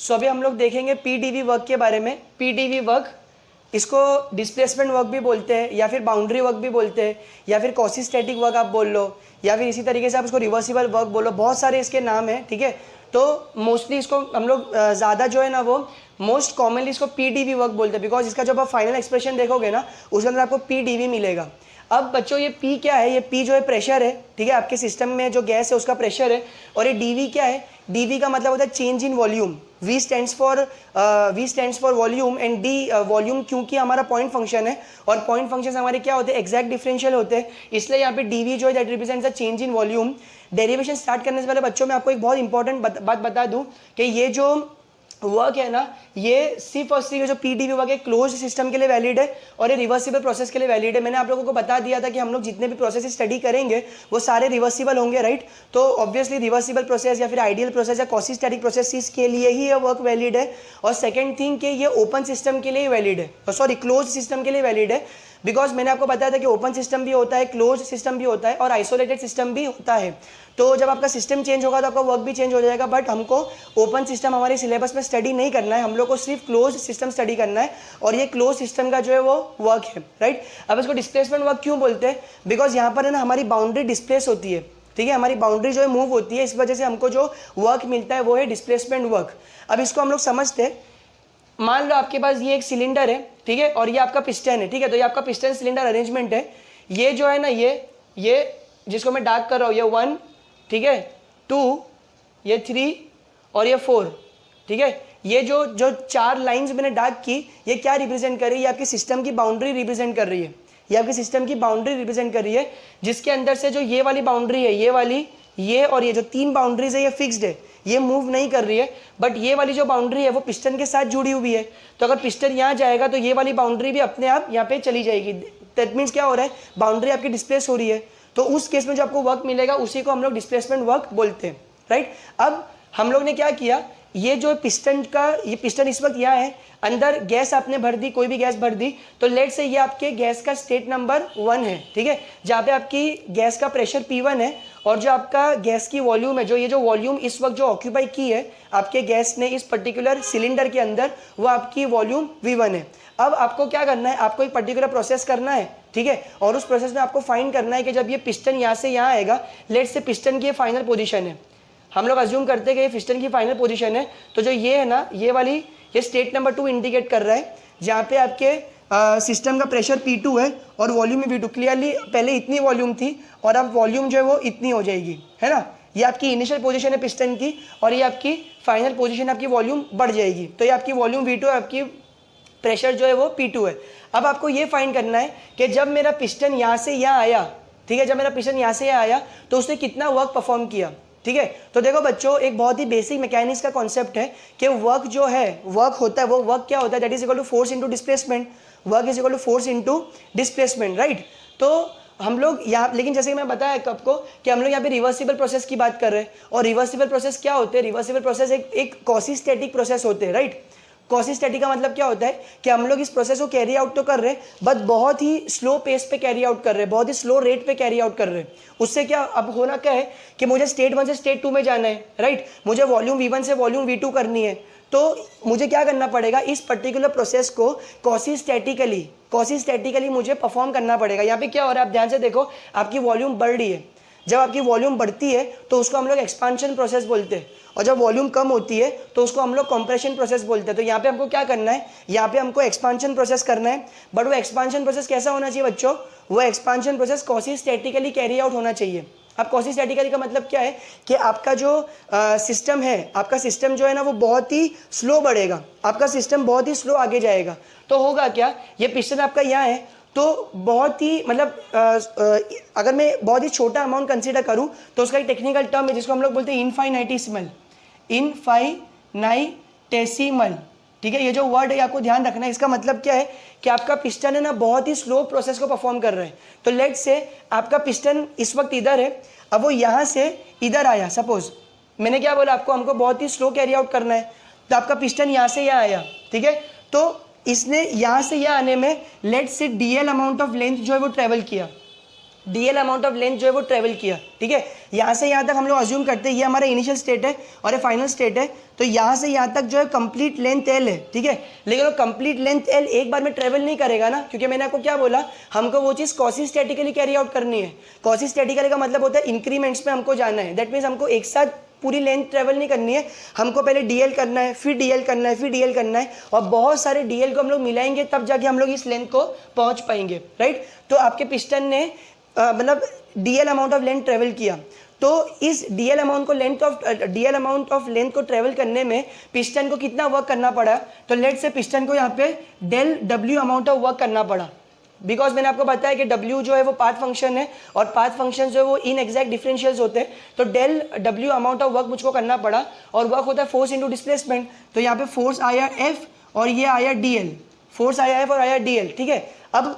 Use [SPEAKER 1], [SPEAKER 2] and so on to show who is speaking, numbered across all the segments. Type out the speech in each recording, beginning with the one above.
[SPEAKER 1] सो अभी हम लोग देखेंगे पीडीवी वर्क के बारे में। पीडीवी वर्क, इसको डिस्प्लेसमेंट वर्क भी बोलते हैं, या फिर बाउंड्री वर्क भी बोलते हैं, या फिर कॉसिस्टैटिक वर्क आप बोल लो, या फिर इसी तरीके से आप इसको रिवर्सिबल वर्क बोलो। बहुत सारे इसके नाम हैं, ठीक है। तो मोस्टली इसको हम लोग ज़्यादा जो है ना वो मोस्ट कॉमनली इसको पीडीवी वर्क बोलते हैं, बिकॉज इसका जब आप फाइनल एक्सप्रेशन देखोगे ना उसके अंदर आपको पीडीवी मिलेगा। अब बच्चों ये पी क्या है? ये पी जो है प्रेशर है, ठीक है, आपके सिस्टम में जो गैस है उसका प्रेशर है। और ये डीवी क्या है? डीवी का मतलब होता है change in volume. V stands for volume and D volume, क्योंकि हमारा पॉइंट फंक्शन है और पॉइंट फंक्शन हमारे क्या होते हैं? एग्जैक्ट डिफरेंशियल होते हैं, इसलिए यहाँ पे डीवी जो है that represents the change in volume. Derivation start करने से पहले बच्चों मैं आपको एक बहुत इंपॉर्टेंट बात बता दूं कि ये जो वर्क है ना, ये सिर्फ और सिर्फ जो पीडीवी वर्क है क्लोज सिस्टम के लिए वैलिड है और ये रिवर्सिबल प्रोसेस के लिए वैलिड है। मैंने आप लोगों को बता दिया था कि हम लोग जितने भी प्रोसेस स्टडी करेंगे वो सारे रिवर्सिबल होंगे, राइट। तो ऑब्वियसली रिवर्सिबल प्रोसेस या फिर आइडियल प्रोसेस या कॉसिस्टैटिक प्रोसेस के लिए ही ये वर्क वैलिड है। और सेकेंड थिंग कि ये ओपन सिस्टम के लिए वैलिड है, सॉरी क्लोज सिस्टम के लिए वैलिड है, बिकॉज मैंने आपको बताया था कि ओपन सिस्टम भी होता है, क्लोज सिस्टम भी होता है और आइसोलेटेड सिस्टम भी होता है। तो जब आपका सिस्टम चेंज होगा तो आपका वर्क भी चेंज हो जाएगा। बट हमको ओपन सिस्टम हमारे सिलेबस में स्टडी नहीं करना है, हम लोग को सिर्फ क्लोज सिस्टम स्टडी करना है और ये क्लोज सिस्टम का जो है वो वर्क है, राइट। अब इसको डिस्प्लेसमेंट वर्क क्यों बोलते हैं? बिकॉज यहाँ पर है ना हमारी बाउंड्री डिस्प्लेस होती है, ठीक है, हमारी बाउंड्री जो है मूव होती है, इस वजह से हमको जो वर्क मिलता है वो है डिस्प्लेसमेंट वर्क। अब इसको हम लोग समझते हैं। मान लो आपके पास ये एक सिलेंडर है, ठीक है, और ये आपका पिस्टन है, ठीक है। तो ये आपका पिस्टन सिलेंडर अरेंजमेंट है। ये जो है ना ये जिसको मैं डार्क कर रहा हूँ, ये 1, ठीक है, 2, ये 3 और ये 4, ठीक है। ये जो 4 लाइंस मैंने डार्क की, ये क्या रिप्रेजेंट कर रही है? ये आपकी सिस्टम की बाउंड्री रिप्रेजेंट कर रही है। ये आपकी सिस्टम की बाउंड्री रिप्रेजेंट कर रही है, जिसके अंदर से जो ये वाली बाउंड्री है, ये वाली, ये और ये जो 3 बाउंड्रीज है ये फिक्स्ड है, ये मूव नहीं कर रही है। बट ये वाली जो बाउंड्री है वो पिस्टन के साथ जुड़ी हुई है। तो अगर पिस्टन यहाँ जाएगा तो ये वाली बाउंड्री भी अपने आप यहाँ पे चली जाएगी। दैट मीन्स क्या हो रहा है? बाउंड्री आपकी डिस्प्लेस हो रही है। तो उस केस में जो आपको वर्क मिलेगा उसी को हम लोग डिस्प्लेसमेंट वर्क बोलते हैं, राइट। अब हम लोग ने क्या किया, ये जो पिस्टन इस वक्त यहाँ है, अंदर गैस आपने भर दी, कोई भी गैस भर दी, तो लेट से ये आपके गैस का स्टेट नंबर 1 है, ठीक है, जहाँ पे आपकी गैस का प्रेशर P1 है और जो आपका गैस की वॉल्यूम है, ये जो वॉल्यूम इस वक्त जो ऑक्यूपाई की है आपके गैस ने इस पर्टिकुलर सिलेंडर के अंदर, वो आपकी वॉल्यूम V1 है। अब आपको क्या करना है? आपको एक पर्टिकुलर प्रोसेस करना है, ठीक है, और उस प्रोसेस में आपको फाइंड करना है कि जब ये पिस्टन यहाँ से यहाँ आएगा, लेट से पिस्टन की फाइनल पोजीशन है, हम लोग अज्यूम करते हैं कि ये पिस्टन की फाइनल पोजीशन है, तो जो ये है ना, ये स्टेट नंबर 2 इंडिकेट कर रहा है, जहाँ पे आपके सिस्टम का प्रेशर P2 है और वॉल्यूम है V2। क्लियरली पहले इतनी वॉल्यूम थी और अब वॉल्यूम जो है वो इतनी हो जाएगी, है ना। ये आपकी इनिशियल पोजीशन है पिस्टन की और ये आपकी फाइनल पोजीशन, आपकी वॉल्यूम बढ़ जाएगी। तो ये आपकी वॉल्यूम V2 है, आपकी प्रेशर जो है वो P2 है। अब आपको ये फाइंड करना है कि जब मेरा पिस्टन यहाँ से यहाँ आया, ठीक है, जब मेरा पिस्टन यहाँ से यहाँ आया तो उसने कितना वर्क परफॉर्म किया, ठीक है। तो देखो बच्चों, एक बहुत ही बेसिक मैकेनिक्स का कॉन्सेप्ट है कि वर्क जो है, वर्क होता है, वो वर्क क्या होता है? That is equal to force into displacement. Work is equal to force into displacement, right. तो हम लोग यहाँ, लेकिन जैसे कि मैं बताया आपको कि हम लोग यहाँ पे रिवर्सिबल प्रोसेस की बात कर रहे हैं। और रिवर्सिबल प्रोसेस क्या होते हैं? रिवर्सिबल प्रोसेस एक कॉसिस्टैटिक प्रोसेस होते हैं, राइट। कॉसिस्टैटिक का मतलब क्या होता है कि हम लोग इस प्रोसेस को कैरी आउट तो कर रहे हैं, बट बहुत ही स्लो पेस पे कैरी आउट कर रहे हैं, बहुत ही स्लो रेट पे कैरी आउट कर रहे हैं। उससे क्या अब होना क्या है कि मुझे स्टेट 1 से स्टेट 2 में जाना है, राइट। मुझे वॉल्यूम V1 से वॉल्यूम V2 करनी है, तो मुझे क्या करना पड़ेगा? इस पर्टिकुलर प्रोसेस को कॉसिस्टैटिकली मुझे परफॉर्म करना पड़ेगा। यहाँ पे क्या हो रहा है? आप ध्यान से देखो, आपकी वॉल्यूम बढ़ रही है। जब आपकी वॉल्यूम बढ़ती है तो उसको हम लोग एक्सपांशन प्रोसेस बोलते हैं, और जब वॉल्यूम कम होती है तो उसको हम लोग कंप्रेशन प्रोसेस बोलते हैं। तो यहाँ पे हमको क्या करना है? यहाँ पे हमको एक्सपांशन प्रोसेस करना है। बट वो एक्सपांशन प्रोसेस कैसा होना चाहिए बच्चों? वो एक्सपांशन प्रोसेस कॉसिस्टैटिकली कैरी आउट होना चाहिए। अब कॉसिस्टैटिकली का मतलब क्या है कि आपका जो सिस्टम है, आपका सिस्टम जो है ना वो बहुत ही स्लो बढ़ेगा, आपका सिस्टम बहुत ही स्लो आगे जाएगा। तो होगा क्या? ये पिस्टन आपका यहाँ है, तो बहुत ही मतलब अगर मैं बहुत ही छोटा अमाउंट कंसीडर करूं तो उसका एक टेक्निकल टर्म है जिसको हम लोग बोलते हैं इनफाइनाइटेसिमल, ठीक है। ये जो वर्ड है आपको ध्यान रखना है। इसका मतलब क्या है कि आपका पिस्टन है ना बहुत ही स्लो प्रोसेस को परफॉर्म कर रहा है। तो लेट से आपका पिस्टन इस वक्त इधर है, अब वो यहाँ से इधर आया, सपोज मैंने क्या बोला आपको, हमको बहुत ही स्लो कैरी आउट करना है, तो आपका पिस्टन यहाँ से यहाँ आया, ठीक है। तो इसने यहाँ से यहाँ आने में लेट से DL अमाउंट ऑफ लेंथ जो है वो ट्रेवल किया, डीएल अमाउंट ऑफ लेंथ जो है वो ट्रेवल किया, ठीक है। यहाँ से यहाँ तक हम लोग अज्यूम करते हैं ये हमारा इनिशियल स्टेट है और ये फाइनल स्टेट है, तो यहाँ से यहाँ तक जो है कंप्लीट लेंथ एल है, ठीक है। लेकिन वो कंप्लीट लेंथ एल एक बार में ट्रेवल नहीं करेगा ना, क्योंकि मैंने आपको क्या बोला, हमको वो चीज़ कॉसी स्टैटिकली कैरी आउट करनी है। कॉसी स्टैटिकली का मतलब होता है इंक्रीमेंट्स में हमको जाना है। दैट मीन्स हमको एक साथ पूरी लेंथ ट्रेवल नहीं करनी है, हमको पहले डीएल करना है, फिर डीएल करना है, फिर डीएल करना है, और बहुत सारे डीएल को हम लोग मिलाएंगे तब जाके हम लोग इस लेंथ को पहुंच पाएंगे, राइट। तो आपके पिस्टन ने मतलब DL amount of length travel किया, तो इस डीएल अमाउंट ऑफ लेंथ को ट्रेवल करने में पिस्टन को कितना वर्क करना पड़ा, तो लेट से पिस्टन को यहाँ पे del W amount of work करना पड़ा, बिकॉज मैंने आपको बताया कि W जो है वो पाथ फंक्शन है और पाथ फंक्शन जो है वो इन एग्जैक्ट डिफरेंशियल्स होते हैं, तो del W amount of work मुझको करना पड़ा, और वर्क होता है फोर्स इंटू डिस्प्लेसमेंट। तो यहाँ पे फोर्स आया F और ये आया DL, फोर्स आया F और आया DL, ठीक है। अब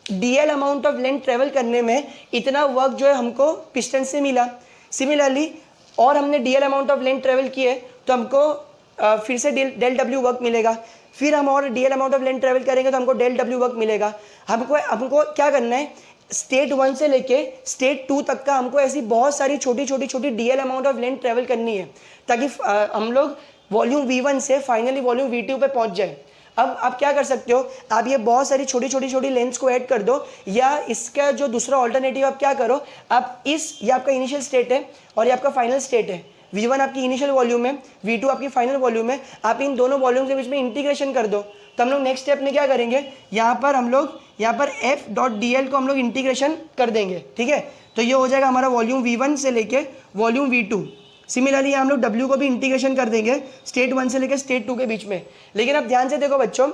[SPEAKER 1] DL amount of length travel करने में इतना वर्क जो है हमको पिस्टन से मिला। सिमिलरली और हमने DL amount of length travel किए तो हमको फिर से डेल W वर्क मिलेगा, फिर हम और DL amount of length travel करेंगे तो हमको डेल W वर्क मिलेगा। हमको क्या करना है, स्टेट 1 से लेके स्टेट 2 तक का हमको ऐसी बहुत सारी छोटी DL amount of length travel करनी है, ताकि हम लोग वॉल्यूम V1 से फाइनली वॉल्यूम V2 पे पहुंच जाए। अब आप क्या कर सकते हो, आप ये बहुत सारी छोटी लेंथ्स को ऐड कर दो, या इसका जो दूसरा ऑल्टरनेटिव आप क्या करो, आप ये आपका इनिशियल स्टेट है और ये आपका फाइनल स्टेट है। V1 आपकी इनिशियल वॉल्यूम है, V2 आपकी फाइनल वॉल्यूम है, आप इन दोनों वॉल्यूम के बीच में इंटीग्रेशन कर दो। तो हम लोग नेक्स्ट स्टेप में क्या करेंगे, यहाँ पर F.dl को हम लोग इंटीग्रेशन कर देंगे, ठीक है। तो ये हो जाएगा हमारा वॉल्यूम V1 से लेके वॉल्यूम V2। सिमिलरली हम लोग W को भी इंटीग्रेशन कर देंगे स्टेट 1 से लेकर स्टेट 2 के बीच में। लेकिन अब ध्यान से देखो बच्चों,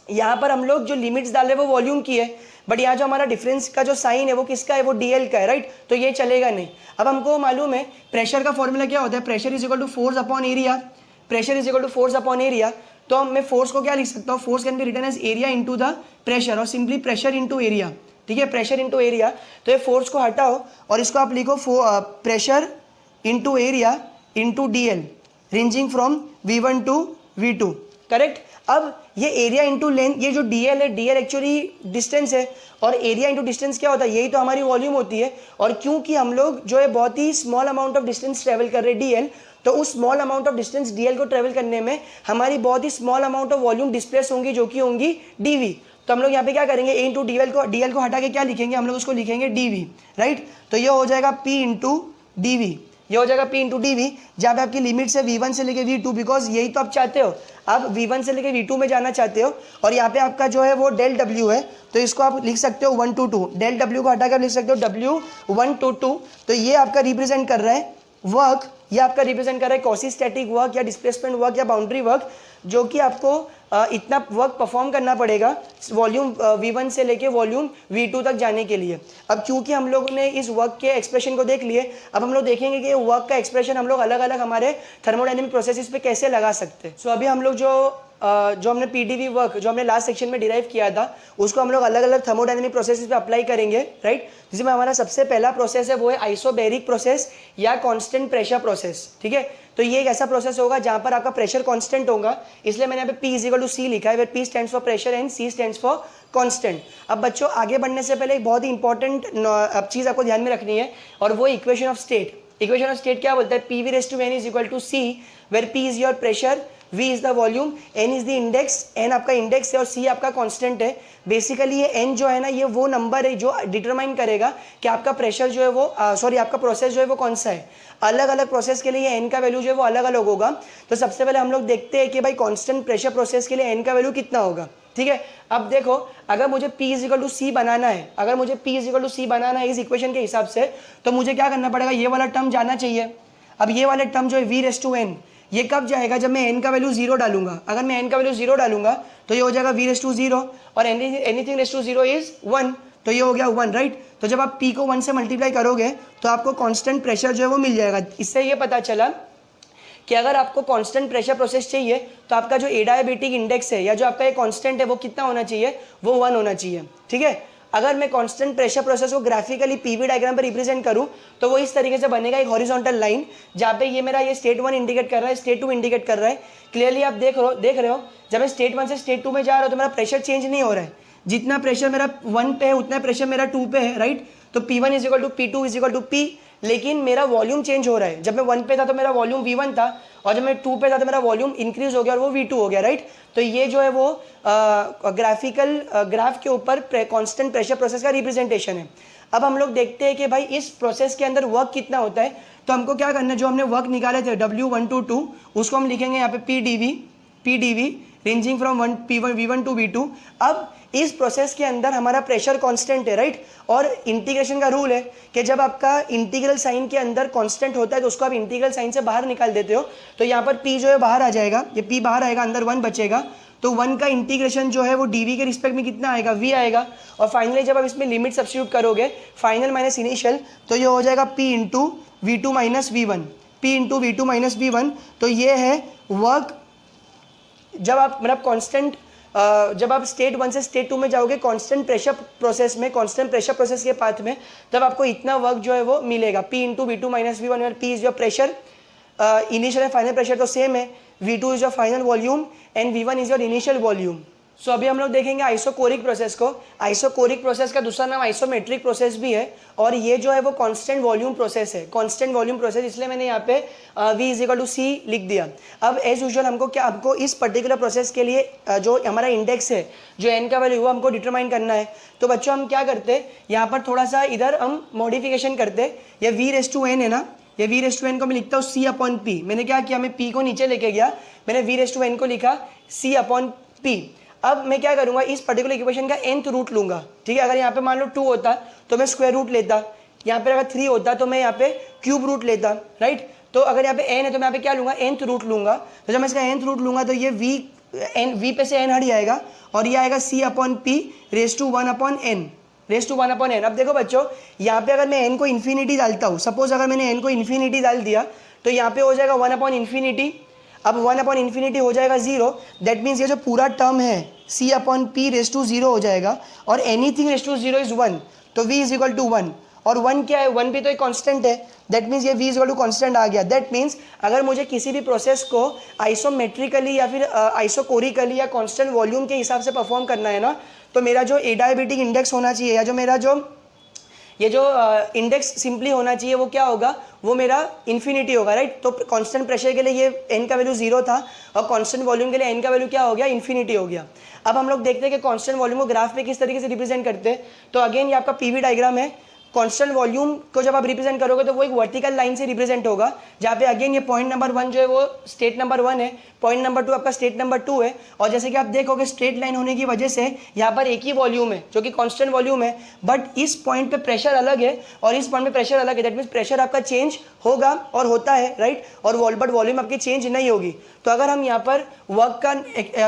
[SPEAKER 1] यहाँ पर हम लोग जो लिमिट्स डाल रहे हैं वो वॉल्यूम की है, बट यहाँ जो हमारा डिफरेंस का जो साइन है वो किसका है, वो DL का है, राइट। तो ये चलेगा नहीं। अब हमको मालूम है प्रेशर का फॉर्मूला क्या होता है, pressure is equal to force upon area. Pressure is equal to force upon area, तो मैं फोर्स को क्या लिख सकता हूँ, force can be written as area into the pressure, और सिंपली प्रेशर इंटू एरिया, ठीक है, प्रेशर इंटू एरिया। तो ये फोर्स को हटाओ और इसको आप लिखो pressure into area into DL ranging from V1 to V2, correct. अब ये एरिया इंटू लेंथ, ये जो DL है, DL एक्चुअली डिस्टेंस है, और एरिया इंटू डिस्टेंस क्या होता है, यही तो हमारी वॉल्यूम होती है। और क्योंकि हम लोग जो है बहुत ही small amount of distance travel कर रहे हैं DL, तो उस small amount of distance DL को ट्रेवल करने में हमारी बहुत ही small amount of volume displace होंगी, जो कि होंगी DV। तो हम लोग यहाँ पे क्या करेंगे, A इंटू DL को हटा के क्या लिखेंगे, हम लोग उसको लिखेंगे DV, राइट। तो ये हो जाएगा P इंटू DV, ये हो जाएगा P इंटू DV, जहाँ पे आपकी लिमिट्स है V1 से लेके V2, बिकॉज यही तो आप चाहते हो, आप V1 से लेके V2 में जाना चाहते हो। और यहाँ पे आपका जो है वो डेल W है, तो इसको आप लिख सकते हो 1 to 2, डेल W को हटाकर लिख सकते हो W 1 to 2। तो ये आपका रिप्रेजेंट कर रहा है वर्क, ये आपका रिप्रेजेंट कर रहा है कॉसी स्टैटिक वर्क या डिस्प्लेसमेंट वर्क या बाउंड्री वर्क, जो कि आपको इतना वर्क परफॉर्म करना पड़ेगा वॉल्यूम V1 से लेके वॉल्यूम V2 तक जाने के लिए। अब क्योंकि हम लोगों ने इस वर्क के एक्सप्रेशन को देख लिए, अब हम लोग देखेंगे कि वर्क का एक्सप्रेशन हम लोग अलग अलग हमारे थर्मोडायनेमिक प्रोसेसेस पे कैसे लगा सकते हैं। सो अभी हम लोग जो हमने पीडीवी वर्क जो हमने लास्ट सेक्शन में डिराइव किया था, उसको हम लोग अलग अलग थर्मोडायनेमिक प्रोसेसेस पे अप्लाई करेंगे, राइट। जिसमें हमारा सबसे पहला प्रोसेस है वो है आइसोबैरिक प्रोसेस या कांस्टेंट प्रेशर प्रोसेस, ठीक है। तो ये एक ऐसा प्रोसेस होगा जहां पर आपका प्रेशर कांस्टेंट होगा, इसलिए मैंने यहाँ पे P इक्वल टू C लिखा है, P stands for pressure and C stands for constant. अब बच्चों आगे बढ़ने से पहले एक बहुत ही इंपॉर्टेंट चीज़ आपको ध्यान में रखनी है, और वो equation of state. Equation of state क्या बोलता है, PV⁻n is equal to C, where P is your pressure, V is the volume, N is the index, N आपका इंडेक्स है और C आपका कांस्टेंट है। बेसिकली ये N जो है ना, ये वो नंबर है जो डिटरमाइन करेगा कि आपका प्रेशर जो है वो आपका प्रोसेस जो है वो कौन सा है। अलग अलग प्रोसेस के लिए N का वैल्यू जो है वो अलग अलग होगा। तो सबसे पहले हम लोग देखते हैं कि भाई कांस्टेंट प्रेशर प्रोसेस के लिए N का वैल्यू कितना होगा, ठीक है। अब देखो, अगर मुझे P इक्वल टू C बनाना है, अगर मुझे P इक्वल टू C बनाना है इस इक्वेशन के हिसाब से, तो मुझे क्या करना पड़ेगा, ये वाला टर्म जाना चाहिए। अब ये वाला टर्म जो है V⁻n, ये कब जाएगा, जब मैं N का वैल्यू 0 डालूंगा। अगर मैं N का वैल्यू 0 डालूंगा तो ये हो जाएगा V⁻0, और एनीथिंग रेस टू 0 इज 1, तो ये हो गया 1, राइट। तो जब आप P को 1 से मल्टीप्लाई करोगे तो आपको कांस्टेंट प्रेशर जो है वो मिल जाएगा। इससे ये पता चला कि अगर आपको कांस्टेंट प्रेशर प्रोसेस चाहिए तो आपका जो एडियाबैटिक इंडेक्स है या जो आपका ये कांस्टेंट है वो कितना होना चाहिए, वो 1 होना चाहिए, ठीक है। अगर मैं कांस्टेंट प्रेशर प्रोसेस को ग्राफिकली पीवी डायग्राम पर रिप्रेजेंट करूं तो वो इस तरीके से बनेगा, एक हॉरिजॉन्टल लाइन, जहाँ पे ये मेरा ये स्टेट 1 इंडिकेट कर रहा है, स्टेट 2 इंडिकेट कर रहा है। क्लियरली आप देख रहे हो, जब मैं स्टेट 1 से स्टेट 2 में जा रहा हूँ तो मेरा प्रेशर चेंज नहीं हो रहा है। जितना प्रेशर मेरा 1 पे है उतना प्रेशर मेरा 2 पे है, राइट। तो P1 is equal to P2 is equal to P, लेकिन मेरा वॉल्यूम चेंज हो रहा है। जब मैं 1 पे था तो मेरा वॉल्यूम V1 था, और जब मैं 2 पे था तो मेरा वॉल्यूम इंक्रीज हो गया और वो V2 हो गया, राइट। तो ये जो है वो ग्राफिकल ग्राफ के ऊपर कांस्टेंट प्रेशर प्रोसेस का रिप्रेजेंटेशन है। अब हम लोग देखते हैं कि भाई इस प्रोसेस के अंदर वर्क कितना होता है। तो हमको क्या करना है, जो हमने वर्क निकाले थे W122 उसको हम लिखेंगे यहाँ पे PdV ranging from V1 to V2। अब इस प्रोसेस के अंदर हमारा प्रेशर कांस्टेंट है, राइट। और इंटीग्रेशन का रूल है कि जब आपका इंटीग्रल साइन के अंदर कांस्टेंट होता है तो उसको आप इंटीग्रल साइन से बाहर निकाल देते हो। तो यहाँ पर P जो है बाहर आ जाएगा, ये P बाहर आएगा, अंदर 1 बचेगा। तो 1 का इंटीग्रेशन जो है वो dV के रिस्पेक्ट में कितना आएगा, V आएगा। और फाइनली जब आप इसमें लिमिट सब्स्टिट्यूट करोगे, फाइनल माइनस इनिशियल, तो ये हो जाएगा P into V2 minus V1, P into V2 minus V1। तो ये है वर्क जब आप मतलब कांस्टेंट जब आप स्टेट 1 से स्टेट 2 में जाओगे कांस्टेंट प्रेशर प्रोसेस में, कांस्टेंट प्रेशर प्रोसेस के पाथ में, तब आपको इतना वर्क जो है वो मिलेगा। P into V2 minus V1, और P is your pressure, initial and final pressure तो सेम है, V2 is your final volume and V1 is your initial volume. So अभी हम लोग देखेंगे आइसोकोरिक प्रोसेस को। आइसोकोरिक प्रोसेस का दूसरा नाम आइसोमेट्रिक प्रोसेस भी है, और ये जो है वो कांस्टेंट वॉल्यूम प्रोसेस है। कांस्टेंट वॉल्यूम प्रोसेस इसलिए मैंने यहाँ पे V is equal to C लिख दिया। अब एज यूजुअल हमको इस पर्टिकुलर प्रोसेस के लिए जो हमारा इंडेक्स है, जो n का वैल्यू वो हमको डिटरमाइन करना है। तो बच्चों हम क्या करते हैं, यहाँ पर थोड़ा सा इधर हम मॉडिफिकेशन करते हैं। ये V⁻n है ना, ये V⁻n को मैं लिखता हूँ C/P। मैंने क्या किया, मैं P को नीचे लेके गया, मैंने V⁻n को लिखा C/P। अब मैं क्या करूंगा, इस पर्टिकुलर इक्वेशन का nth रूट लूंगा, ठीक है। अगर यहाँ पे मान लो 2 होता तो मैं स्क्वायर रूट लेता, यहाँ पे अगर 3 होता तो मैं यहाँ पे क्यूब रूट लेता, राइट। तो अगर यहाँ पे n है तो मैं यहाँ पे क्या लूंगा, nth रूट लूंगा। तो जब मैं इसका nth रूट लूंगा तो ये v पे से n हट जाएगा, और ये आएगा C/P रेज टू 1/n। अब देखो बच्चों, यहाँ पे अगर मैं n को इन्फिनिटी डालता हूँ, सपोज अगर मैंने n को इन्फिनिटी डाल दिया तो यहाँ पे हो जाएगा 1/∞। अब 1/∞ हो जाएगा 0, दैट मीन्स ये जो पूरा टर्म है C/P रेज टू 0 हो जाएगा, और एनीथिंग रेज टू 0 इज 1, तो V इज इक्वल टू 1। और 1 क्या है, 1 भी तो एक कांस्टेंट है, दैट मीन्स ये V is equal to constant आ गया। दैट मीन्स अगर मुझे किसी भी प्रोसेस को आइसोमेट्रिकली या फिर आइसोकोरिकली या कांस्टेंट वॉल्यूम के हिसाब से परफॉर्म करना है ना, तो मेरा जो एडियाबेटिक इंडेक्स होना चाहिए, या जो मेरा जो ये जो इंडेक्स सिंपली होना चाहिए, वो क्या होगा, वो मेरा इन्फिनिटी होगा, राइट। तो कांस्टेंट प्रेशर के लिए ये n का वैल्यू 0 था, और कांस्टेंट वॉल्यूम के लिए n का वैल्यू क्या हो गया, इन्फिनिटी हो गया। अब हम लोग देखते हैं कि कांस्टेंट वॉल्यूम को ग्राफ में किस तरीके से रिप्रेजेंट करते हैं। तो अगेन ये आपका PV डायग्राम है। कांस्टेंट वॉल्यूम को जब आप रिप्रेजेंट करोगे तो वो एक वर्टिकल लाइन से रिप्रेजेंट होगा, जहाँ पे अगेन ये पॉइंट नंबर 1 जो है वो स्टेट नंबर 1 है, पॉइंट नंबर 2 आपका स्टेट नंबर 2 है। और जैसे कि आप देखोगे स्ट्रेट लाइन होने की वजह से यहाँ पर एक ही वॉल्यूम है जो कि कांस्टेंट वॉल्यूम है, बट इस पॉइंट पे प्रेशर अलग है और इस पॉइंट पे प्रेशर अलग है। दैट मीन्स प्रेशर आपका चेंज होगा और होता है, राइट, और बट वॉल्यूम आपकी चेंज नहीं होगी। तो अगर हम यहाँ पर वर्क का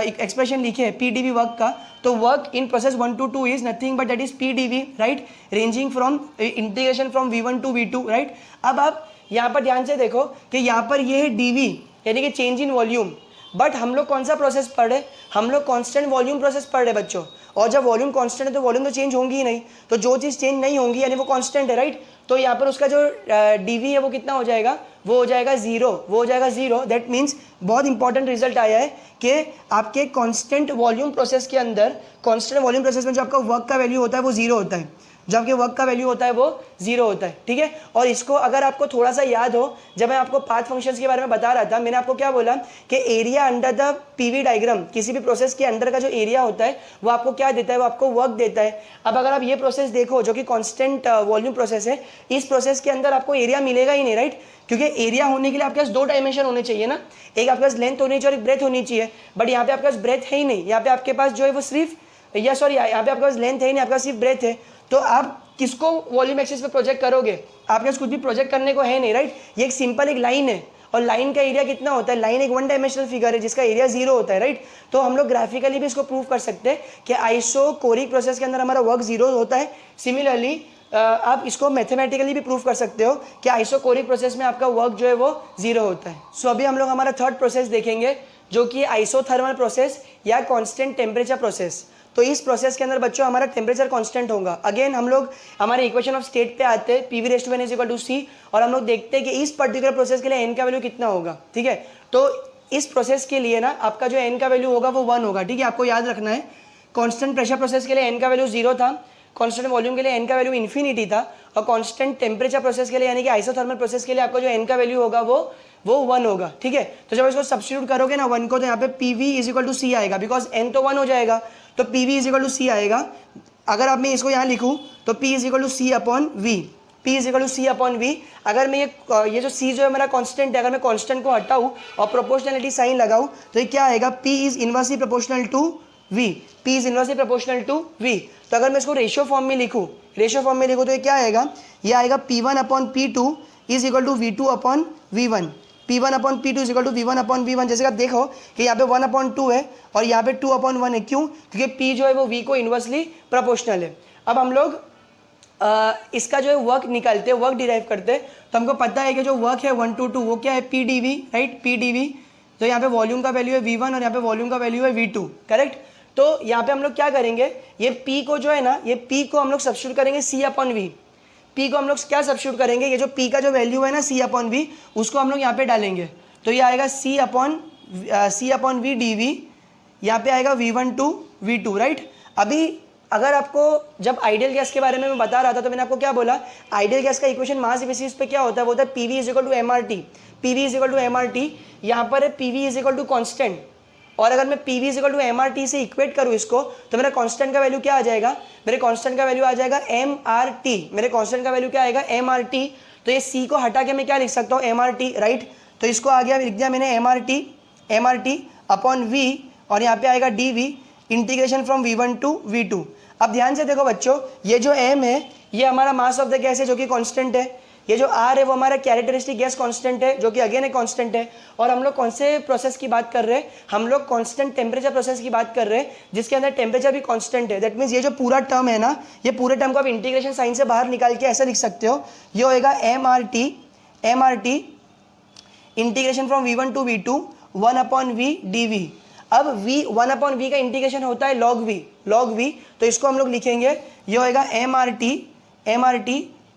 [SPEAKER 1] एक्सप्रेशन लिखे PdV वर्क का, तो work in process 1 to 2 is nothing but that is PdV, right, ranging from integration from V1 to V2, right. अब आप यहाँ पर ध्यान से देखो कि यहाँ पर ये है dV, यानी कि चेंज इन वॉल्यूम, बट हम लोग कौन सा प्रोसेस पढ़ रहे, हम लोग कांस्टेंट वॉल्यूम प्रोसेस पढ़ रहे बच्चों। और जब वॉल्यूम कांस्टेंट है तो वॉल्यूम तो चेंज होंगी ही नहीं, तो जो चीज़ चेंज नहीं होंगी यानी वो कांस्टेंट है, राइट। तो यहाँ पर उसका जो dV है वो कितना हो जाएगा, वो हो जाएगा 0, वो हो जाएगा 0। दैट मीन्स बहुत इंपॉर्टेंट रिजल्ट आया है कि आपके कांस्टेंट वॉल्यूम प्रोसेस के अंदर, कांस्टेंट वॉल्यूम प्रोसेस में जो आपका वर्क का वैल्यू होता है वो 0 होता है, जब आपके वर्क का वैल्यू होता है वो 0 होता है, ठीक है। और इसको अगर आपको थोड़ा सा याद हो, जब मैं आपको पाथ फंक्शंस के बारे में बता रहा था, मैंने आपको क्या बोला कि area under the PV diagram, किसी भी प्रोसेस के अंदर का जो एरिया होता है वो आपको क्या देता है, वो आपको वर्क देता है। अब अगर आप ये प्रोसेस देखो जो कि कांस्टेंट वॉल्यूम प्रोसेस है, इस प्रोसेस के अंदर आपको एरिया मिलेगा ही नहीं, राइट, क्योंकि एरिया होने के लिए आपके पास 2 डायमेंशन होने चाहिए ना, एक आपके पास लेंथ होनी चाहिए और एक ब्रेथ होनी चाहिए, बट यहाँ पे आपके पास ब्रेथ है ही नहीं। यहाँ पे आपके पास जो है वो सिर्फ यहाँ पे आपके पास लेंथ है ही नहीं, आपके पास सिर्फ ब्रेथ है। तो आप किसको वॉल्यूम एक्सिस पे प्रोजेक्ट करोगे, आपके पास कुछ भी प्रोजेक्ट करने को है नहीं, राइट। ये एक सिंपल एक लाइन है, और लाइन का एरिया कितना होता है, लाइन एक 1 डायमेंशनल फिगर है जिसका एरिया 0 होता है, राइट। तो हम लोग ग्राफिकली भी इसको प्रूव कर सकते हैं कि आइसोकोरिक प्रोसेस के अंदर हमारा वर्क 0 होता है। सिमिलरली आप इसको मैथमेटिकली भी प्रूव कर सकते हो कि आइसोकोरिक प्रोसेस में आपका वर्क जो है वो 0 होता है। सो अभी हम लोग हमारा थर्ड प्रोसेस देखेंगे जो कि आइसोथर्मल प्रोसेस या कांस्टेंट टेम्परेचर प्रोसेस। तो इस प्रोसेस के अंदर बच्चों हमारा टेम्परेचर कांस्टेंट होगा। अगेन हम लोग हमारे इक्वेशन ऑफ स्टेट पे आते हैं, PV⁻n is equal to C, और हम लोग देखते हैं कि इस पर्टिकुलर प्रोसेस के लिए n का वैल्यू कितना होगा, ठीक है। तो इस प्रोसेस के लिए ना आपका जो n का वैल्यू होगा वो 1 होगा, ठीक है, आपको याद रखना है। कांस्टेंट प्रेशर प्रोसेस के लिए n का वैल्यू 0 था, कांस्टेंट वॉल्यूम के लिए n का वैल्यू इन्फिनिटी था, और कांस्टेंट टेम्परेचर प्रोसेस के लिए यानी कि आइसोथर्मल प्रोसेस के लिए आपका जो n का वैल्यू होगा वो 1 होगा, ठीक है। तो जब इसको सब्स्टिट्यूट करोगे ना 1 को, तो यहाँ पे PV is equal to C आएगा, बिकॉज n तो 1 हो जाएगा, तो PV is equal to C आएगा। अगर अब मैं इसको यहाँ लिखूँ तो P is equal to C upon V, P is equal to C upon V। अगर मैं ये जो C जो है मेरा कांस्टेंट है, अगर मैं कांस्टेंट को हटाऊँ और प्रोपोर्शनलिटी साइन लगाऊँ तो ये क्या आएगा, P is inversely proportional to V, P is inversely proportional to V। तो अगर मैं इसको रेशियो फॉर्म में लिखूँ, तो ये क्या आएगा, ये आएगा P1 upon P2 is equal to V2 upon V1, P1 upon P2 is equal to V1 upon V1। जैसे आप देखो कि यहाँ पे 1 अपॉन 2 है और यहाँ पे 2 अपॉन 1 है, क्यों, क्योंकि P जो है वो V को इन्वर्सली प्रोपोर्शनल है। अब हम लोग इसका जो है वर्क निकालते हैं, वर्क डिराइव करते हैं, तो हमको पता है कि जो वर्क है 1 to 2 वो क्या है, PdV, राइट, PdV। तो यहाँ पे वॉल्यूम का वैल्यू है V1 और यहाँ पे वॉल्यूम का वैल्यू है V2, करेक्ट। तो यहाँ पे हम लोग क्या करेंगे, ये P को जो है ना, ये P को हम लोग सब्स्टिट्यूट करेंगे C अपॉन V। P को हम लोग क्या सब्स्टिट्यूट करेंगे, ये जो P का जो वैल्यू है ना C अपॉन V, उसको हम लोग यहाँ पे डालेंगे, तो ये आएगा C अपॉन V dV, यहाँ पे आएगा V1 to V2, राइट। अभी अगर आपको जब आइडियल गैस के बारे में मैं बता रहा था तो मैंने आपको क्या बोला, आइडियल गैस का इक्वेशन मास बेसिस पे क्या होता है, वो होता है PV is equal to MRT, PV is equal to MRT। यहाँ पर है PV is equal to constant, और अगर मैं PV is equal to MRT से इक्वेट करूँ इसको, तो मेरा कांस्टेंट का वैल्यू क्या आ जाएगा, मेरे कांस्टेंट का वैल्यू आ जाएगा MRT, मेरे कांस्टेंट का वैल्यू क्या आएगा MRT। तो ये C को हटा के मैं क्या लिख सकता हूँ, MRT, राइट। तो इसको आ गया, लिख दिया मैंने MRT अपॉन V, और यहाँ पे आएगा DV, integration from V1 to V2। अब ध्यान से देखो बच्चों, ये जो M है ये हमारा मास ऑफ द गैस है जो कि कांस्टेंट है, ये जो R है वो हमारा कैरेक्टरिस्टिक गैस कांस्टेंट है जो कि अगेन एक कांस्टेंट है। और हम लोग कौन से प्रोसेस की बात कर रहे हैं, हम लोग कांस्टेंट टेम्परेचर प्रोसेस की बात कर रहे हैं जिसके अंदर टेम्परेचर भी कांस्टेंट है। दैट मीन्स ये जो पूरा टर्म है ना, ये पूरे टर्म को आप इंटीग्रेशन साइन से बाहर निकाल के ऐसा लिख सकते हो, ये होएगा MRT integration from V1 to V2 1 upon V dV। अब V 1 अपॉन V का इंटीग्रेशन होता है log V, तो इसको हम लोग लिखेंगे, ये होएगा MRT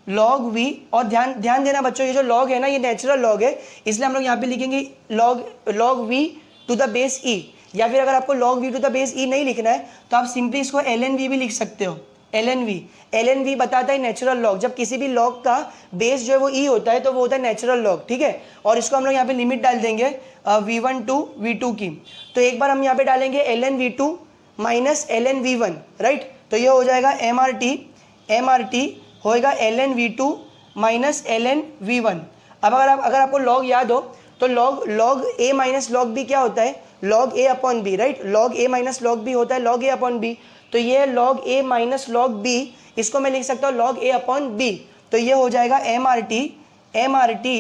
[SPEAKER 1] log V। और ध्यान देना बच्चों, ये जो log है ना ये नेचुरल log है, इसलिए हम लोग यहाँ पे लिखेंगे log V to the base E, या फिर अगर आपको log V to the base E नहीं लिखना है तो आप सिंपली इसको ln V भी लिख सकते हो, ln V बताता है नेचुरल लॉग। जब किसी भी लॉग का बेस जो है वो E होता है तो वो होता है नेचुरल लॉग, ठीक है। और इसको हम लोग यहाँ पे लिमिट डाल देंगे V1 टू V2 की, तो एक बार हम यहाँ पे डालेंगे ln V2 minus ln V1, right. तो ये हो जाएगा MRT होएगा ln V2 minus ln V1। अब अगर आपको लॉग याद हो तो log A minus log B क्या होता है, log A upon B, right. log A minus log B होता है log A अपॉन B, तो ये log A minus log B, इसको मैं लिख सकता हूँ log A अपॉन B। तो ये हो जाएगा MRT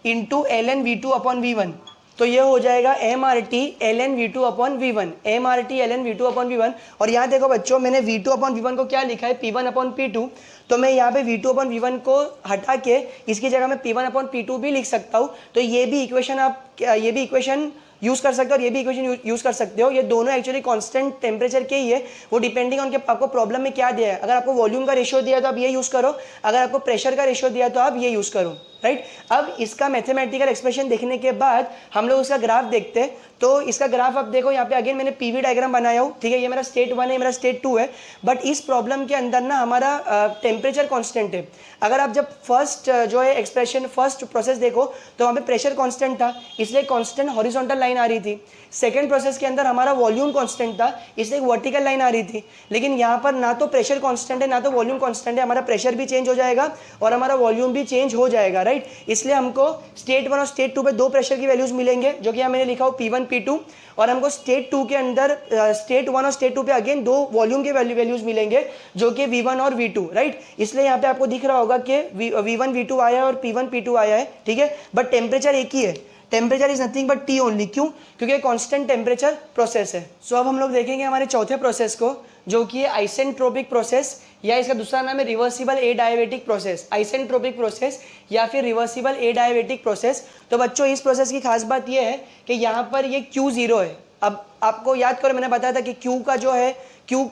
[SPEAKER 1] into ln V2 upon V1, तो ये हो जाएगा MRT ln V2 upon V1, MRT ln V2 upon V1। और यहाँ देखो बच्चों, मैंने V2 अपॉन V1 को क्या लिखा है, P1 अपॉन P2, तो मैं यहाँ पे V2 अपॉन V1 को हटा के इसकी जगह मैं P1 अपॉन P2 भी लिख सकता हूँ। तो ये भी इक्वेशन यूज़ कर सकते हो और ये भी इक्वेशन यूज़ कर सकते हो। ये दोनों एक्चुअली कांस्टेंट टेम्परेचर के ही है, वो डिपेंडिंग ऑन के आपको प्रॉब्लम में क्या दिया है। अगर आपको वॉल्यूम का रेशियो दिया तो आप ये यूज़ करो, अगर आपको प्रेशर का रेशियो दिया तो आप ये यूज़ करो, राइट। अब इसका मैथमेटिकल एक्सप्रेशन देखने के बाद हम लोग उसका ग्राफ देखते हैं। तो इसका ग्राफ आप देखो, यहाँ पे अगेन मैंने PV डायग्राम बनाया हूँ, ठीक है। ये मेरा स्टेट 1 है, मेरा स्टेट 2 है, बट इस प्रॉब्लम के अंदर ना हमारा टेम्परेचर कांस्टेंट है। अगर आप जब फर्स्ट जो है एक्सप्रेशन फर्स्ट प्रोसेस देखो तो वहाँ पे प्रेशर कांस्टेंट था, इसलिए कांस्टेंट हॉरिजॉन्टल लाइन आ रही थी। सेकंड प्रोसेस के अंदर हमारा वॉल्यूम कांस्टेंट था, इसलिए एक वर्टिकल लाइन आ रही थी। लेकिन यहाँ पर ना तो प्रेशर कांस्टेंट है ना तो वॉल्यूम कांस्टेंट है, हमारा प्रेशर भी चेंज हो जाएगा और हमारा वॉल्यूम भी चेंज हो जाएगा, राइट। इसलिए हमको स्टेट 1 और स्टेट 2 पे दो प्रेशर की वैल्यूज मिलेंगे, जो कि यहाँ मैंने लिखा हो P1 P2, और हमको स्टेट 2 के अंदर स्टेट 1 और स्टेट 2 पे अगेन दो वॉल्यूम के वैल्यूज मिलेंगे, जो कि V1 और V2, राइट। इसलिए यहाँ पे आपको दिख रहा होगा कि V1 V2 आया है और P1 P2 आया है, ठीक है। बट टेम्परेचर एक ही है, temperature is nothing but T only, क्यों, क्योंकि कांस्टेंट टेम्परेचर प्रोसेस है। सो अब हम लोग देखेंगे हमारे चौथे प्रोसेस को, जो कि है आइसेंट्रोपिक प्रोसेस, या इसका दूसरा नाम है रिवर्सिबल एडायबेटिक प्रोसेस, आइसेंट्रोपिक प्रोसेस या फिर रिवर्सिबल एडायबेटिक प्रोसेस। तो बच्चों इस प्रोसेस की खास बात यह है कि यहाँ पर ये Q0 है। अब आपको याद करो, मैंने बताया था कि Q का जो है Q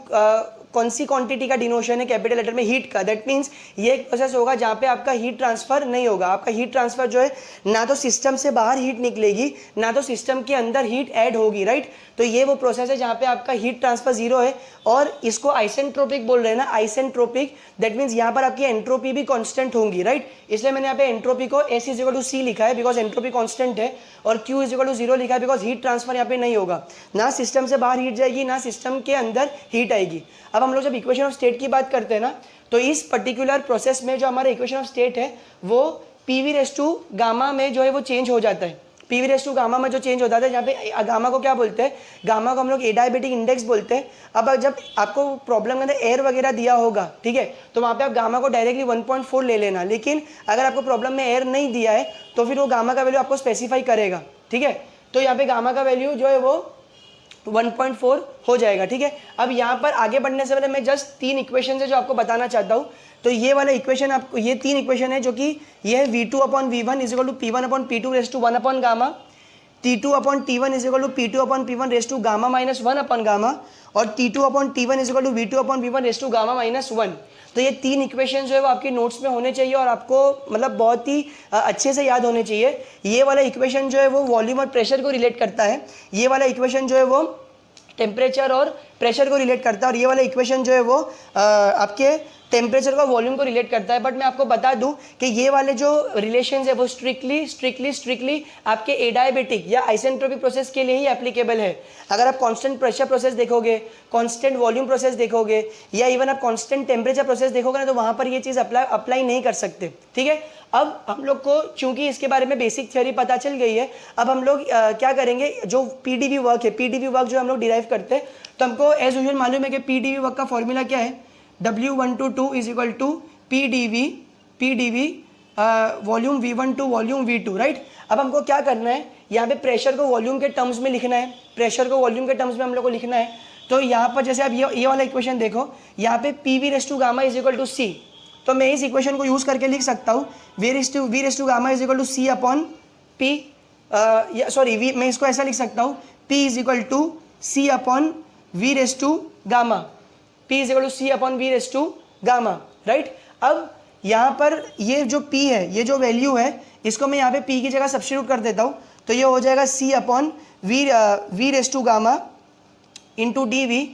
[SPEAKER 1] कौन सी क्वांटिटी का डिनोशन है कैपिटल लेटर में, हीट का। दैट मीन्स ये एक प्रोसेस होगा जहाँ पे आपका हीट ट्रांसफर नहीं होगा। आपका हीट ट्रांसफर जो है ना तो सिस्टम से बाहर हीट निकलेगी ना तो सिस्टम के अंदर हीट ऐड होगी, राइट। तो ये वो प्रोसेस है जहाँ पे आपका हीट ट्रांसफर जीरो है और इसको आइसेंट्रोपिक बोल रहे हैं ना, आइसेंट्रोपिक। दैट मीन्स यहाँ पर आपकी एंट्रोपी भी कांस्टेंट होंगी, राइट। इसलिए मैंने यहाँ पे एंट्रोपी को S = C लिखा है बिकॉज एंट्रोपी कांस्टेंट है, और Q = 0 लिखा है बिकॉज हीट ट्रांसफर यहाँ पे नहीं होगा, ना सिस्टम से बाहर हीट जाएगी ना सिस्टम के अंदर हीट आएगी। अब हम लोग जब इक्वेशन ऑफ स्टेट की बात करते हैं ना, तो इस पर्टिकुलर प्रोसेस में जो हमारा इक्वेशन ऑफ स्टेट है वो PV⁻γ में जो है वो चेंज हो जाता है। PV⁻γ में जो चेंज होता है, जहाँ पे गामा को क्या बोलते हैं, गामा को हम लोग एडायबेटिक इंडेक्स बोलते हैं। अब जब आपको प्रॉब्लम के अंदर एयर वगैरह दिया होगा, ठीक है, तो वहाँ पे आप गामा को डायरेक्टली 1.4 ले लेना। लेकिन अगर आपको प्रॉब्लम में एयर नहीं दिया है तो फिर वो गामा का वैल्यू आपको स्पेसिफाई करेगा, ठीक है। तो यहाँ पे गामा का वैल्यू जो है वो 1.4 हो जाएगा, ठीक है। अब यहाँ पर आगे बढ़ने से पहले मैं जस्ट 3 इक्वेशन है जो आपको बताना चाहता हूँ। तो ये वाला इक्वेशन आपको, ये 3 इक्वेशन है जो कि ये है V2/V1 = P1/P2⁻⁰ T2/T1 = P2/P1⁻⁻1 और T2/T1 = V2/V1⁻⁻1। तो ये 3 इक्वेशन जो है वो आपके नोट्स में होने चाहिए और आपको मतलब बहुत ही अच्छे से याद होने चाहिए। ये वाला इक्वेशन जो है वो वॉल्यूम और प्रेशर को रिलेट करता है, ये वाला इक्वेशन जो है वो टेम्परेचर और प्रेशर को रिलेट करता है, और ये वाला इक्वेशन जो है वो आपके टेम्परेचर का वॉल्यूम को रिलेट करता है। बट मैं आपको बता दूं कि ये वाले जो रिलेशंस है वो स्ट्रिक्टली आपके एडायबेटिक या आइसेंट्रोपिक प्रोसेस के लिए ही एप्लीकेबल है। अगर आप कांस्टेंट प्रेशर प्रोसेस देखोगे, कांस्टेंट वॉल्यूम प्रोसेस देखोगे या इवन आप कांस्टेंट टेम्परेचर प्रोसेस देखोगे ना, तो वहाँ पर ये चीज़ अप्लाई नहीं कर सकते, ठीक है। अब हम लोग को चूंकि इसके बारे में बेसिक थ्योरी पता चल गई है, अब हम लोग क्या करेंगे, जो पीडीवी वर्क है, पीडीवी वर्क जो हम लोग डिराइव करते हैं, तो हमको एज यूजुअल मालूम है कि पीडीवी वर्क का फॉर्मूला क्या है, W1/2 = PdV volume V1 volume V2, right. अब हमको क्या करना है, यहाँ पे प्रेशर को वॉल्यूम के टर्म्स में लिखना है, प्रेशर को वॉल्यूम के टर्म्स में हम लोग को लिखना है। तो यहाँ पर जैसे आप ये वाला इक्वेशन देखो, यहाँ पे PV⁻γ = C, तो मैं इस इक्वेशन को यूज़ करके लिख सकता हूँ V⁻γ = C/P, सॉरी मैं इसको ऐसा लिख सकता हूँ P = C/V⁻γ, P = C/V⁻γ, right. अब यहाँ पर ये जो P है, ये जो वैल्यू है, इसको मैं यहाँ पे P की जगह सब्स्टिट्यूट कर देता हूँ, तो ये हो जाएगा C/V⁻γ × dV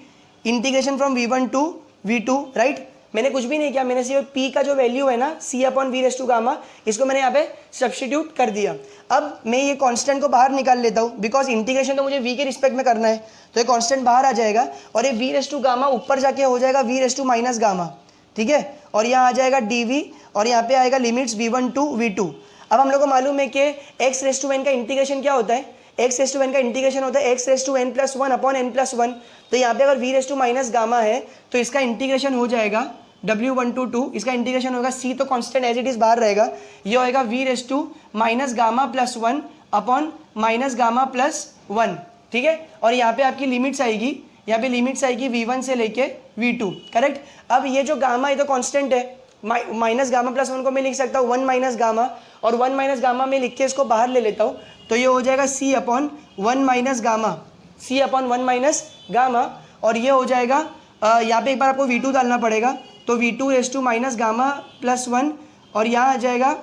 [SPEAKER 1] integration from V1 to V2, right. मैंने कुछ भी नहीं किया, मैंने सिर्फ P का जो वैल्यू है ना C/V⁻γ, इसको मैंने यहाँ पे सब्स्टिट्यूट कर दिया। अब मैं ये कांस्टेंट को बाहर निकाल लेता हूँ बिकॉज इंटीग्रेशन तो मुझे V के रिस्पेक्ट में करना है, तो ये कांस्टेंट बाहर आ जाएगा और ये V⁻γ ऊपर जाके हो जाएगा V⁻⁻, ठीक है। और यहाँ आ जाएगा dV और यहाँ पे आएगा लिमिट्स V1 to V2। अब हम लोग को मालूम है कि x⁻n का इंटीग्रेशन क्या होता है, x⁻n का इंटीग्रेशन होता है x⁻n+1/n+1। तो यहाँ पे अगर V⁻⁻ है तो इसका इंटीग्रेशन हो जाएगा W1/2, इसका इंटीग्रेशन होगा C, तो कांस्टेंट एज इट इज बाहर रहेगा, ये होएगा V⁻⁻1 ठीक है। और यहाँ पे आपकी लिमिट्स आएगी, यहाँ पे लिमिट्स आएगी V1 से लेके V2, करेक्ट। अब ये जो गामा है तो कांस्टेंट है, -γ+1 को मैं लिख सकता हूँ 1 - γ, और 1 - γ में लिख के इसको बाहर ले लेता हूँ, तो ये हो जाएगा C/1 - γ, और ये हो जाएगा यहाँ पे एक बार आपको V2 डालना पड़ेगा, तो V2⁻⁻1 और यहाँ आ जाएगा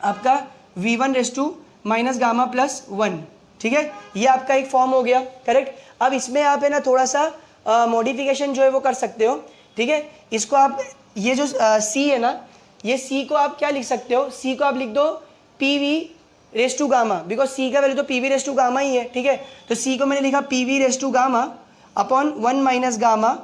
[SPEAKER 1] आपका V1⁻⁻1, ठीक है। ये आपका एक फॉर्म हो गया, करेक्ट। अब इसमें आप है ना थोड़ा सा मॉडिफिकेशन जो है वो कर सकते हो, ठीक है। इसको आप ये जो C है ना, ये C को आप क्या लिख सकते हो, C को आप लिख दो PV⁻γ, बिकॉज C का वैल्यू तो PV⁻γ ही है, ठीक है। तो C को मैंने लिखा PV⁻γ अपॉन 1 - γ,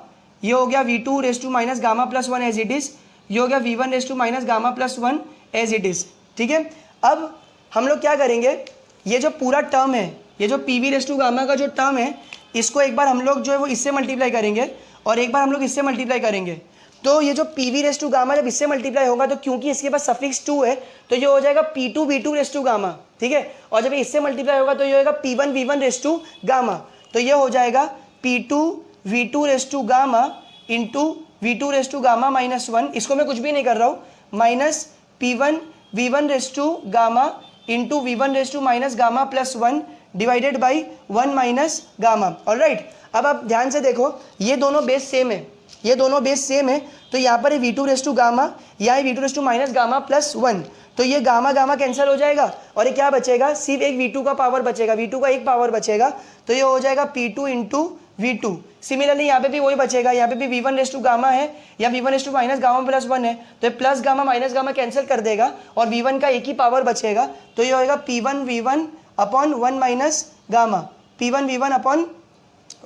[SPEAKER 1] ये हो गया V2⁻⁻1 एज इट इज, ये हो गया V1⁻⁻1 एज इट इज, ठीक है। अब हम लोग क्या करेंगे, ये जो पूरा टर्म है, ये जो PV⁻γ का जो टर्म है, इसको एक बार हम लोग जो है वो इससे मल्टीप्लाई करेंगे और एक बार हम लोग इससे मल्टीप्लाई करेंगे। तो ये जो PV⁻γ जब इससे मल्टीप्लाई होगा तो क्योंकि इसके पास सफिक्स 2 है तो ये हो जाएगा P2V2⁻γ, ठीक है। और जब इससे मल्टीप्लाई होगा तो ये होगा P1V1⁻γ, तो ये हो जाएगा P2V2⁻γ इंटू V2⁻γ-1, इसको मैं कुछ भी नहीं कर रहा हूँ, minus P1V1⁻γ into V1⁻⁻1 divided by 1 - γ, alright. अब आप ध्यान से देखो, ये दोनों बेस सेम है, ये दोनों बेस सेम है, तो यहाँ पर v two raise to gamma या v two raise to minus gamma plus 1, तो ये गामा गामा कैंसिल हो जाएगा और ये क्या बचेगा, सिर्फ एक V2 का पावर बचेगा, V2 का एक पावर बचेगा, तो ये हो जाएगा P2 इंटू V2। सिमिलरली यहाँ पे भी वही बचेगा, यहाँ पे भी V1 रेस टू गामा है या V1 raise to minus gamma plus 1 है, तो plus gamma minus gamma cancel कर देगा और V1 का एक ही पावर बचेगा, तो ये होगा P1 V1 upon 1 minus gamma, P1 V1 upon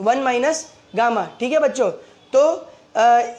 [SPEAKER 1] 1 minus gamma. ठीक है बच्चों, तो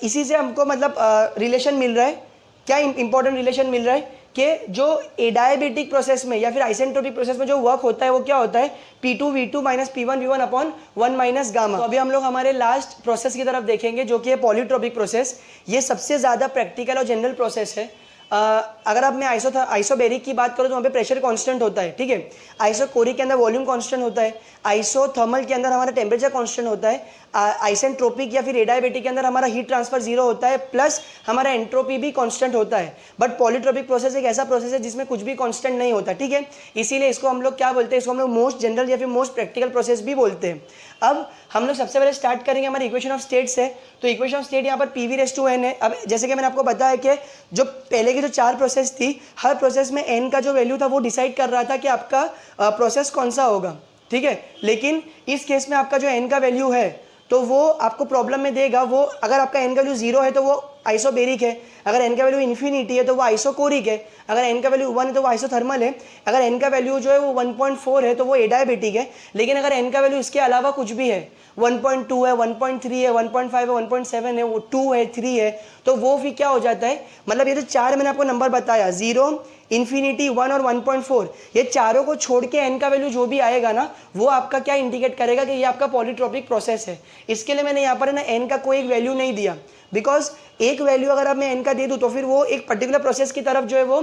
[SPEAKER 1] इसी से हमको मतलब रिलेशन मिल रहा है, क्या इंपॉर्टेंट रिलेशन मिल रहा है कि जो एडायबिटिक प्रोसेस में या फिर आइसेंट्रोपिक प्रोसेस में जो वर्क होता है वो क्या होता है, P2 V2 minus P1 V1 upon 1 minus gamma. तो अभी हम लोग हमारे लास्ट प्रोसेस की तरफ देखेंगे जो कि है पॉलीट्रोपिक प्रोसेस। ये सबसे ज़्यादा प्रैक्टिकल और जनरल प्रोसेस है। अगर अब मैं आइसोबेरिक की बात करूँ तो वहाँ पे प्रेशर कांस्टेंट होता है, ठीक है। आइसोकोरिक के अंदर वॉल्यूम कांस्टेंट होता है, आइसोथर्मल के अंदर हमारा टेम्परेचर कांस्टेंट होता है, आइसेंट्रोपिक या फिर एडायबेटिक के अंदर हमारा हीट ट्रांसफर जीरो होता है, प्लस हमारा एंट्रोपी भी कांस्टेंट होता है। बट पॉलीट्रोपिक प्रोसेस एक ऐसा प्रोसेस है जिसमें कुछ भी कांस्टेंट नहीं होता, ठीक है। इसीलिए इसको हम लोग क्या बोलते हैं, इसको हम लोग मोस्ट जनरल या फिर मोस्ट प्रैक्टिकल प्रोसेस भी बोलते हैं। अब हम लोग सबसे पहले स्टार्ट करेंगे हमारे इक्वेशन ऑफ स्टेट से। तो इक्वेशन ऑफ स्टेट यहाँ पर PV रेस टू n है। अब जैसे कि मैंने आपको बताया कि जो पहले की जो 4 प्रोसेस थी, हर प्रोसेस में n का जो वैल्यू था वो डिसाइड कर रहा था कि आपका प्रोसेस कौन सा होगा, ठीक है। लेकिन इस केस में आपका जो n का वैल्यू है तो वो आपको प्रॉब्लम में देगा। वो अगर आपका n का वैल्यू 0 है तो वो आइसोबेरिक है, अगर n का वैल्यू इन्फिनिटी है तो वो आइसोकोरिक है, अगर n का वैल्यू 1 है तो वो आइसोथर्मल है, अगर n का वैल्यू जो है वो 1.4 है तो वो एडायबिटिक है। लेकिन अगर n का वैल्यू इसके अलावा कुछ भी है, 1.2 है, 1.3 है, 1.5 है, 1.7 है, वो 2 है, 3 है, तो वो फिर क्या हो जाता है, मतलब ये जो 4 मैंने आपको नंबर बताया, 0, इन्फिनिटी, 1 और 1.4, ये चारों को छोड़ के n का वैल्यू जो भी आएगा ना, वो आपका क्या इंडिकेट करेगा कि ये आपका पॉलीट्रोपिक प्रोसेस है। इसके लिए मैंने यहाँ पर ना n का कोई एक वैल्यू नहीं दिया, बिकॉज एक वैल्यू अगर अब मैं n का दे दूँ तो फिर वो एक पर्टिकुलर प्रोसेस की तरफ जो है वो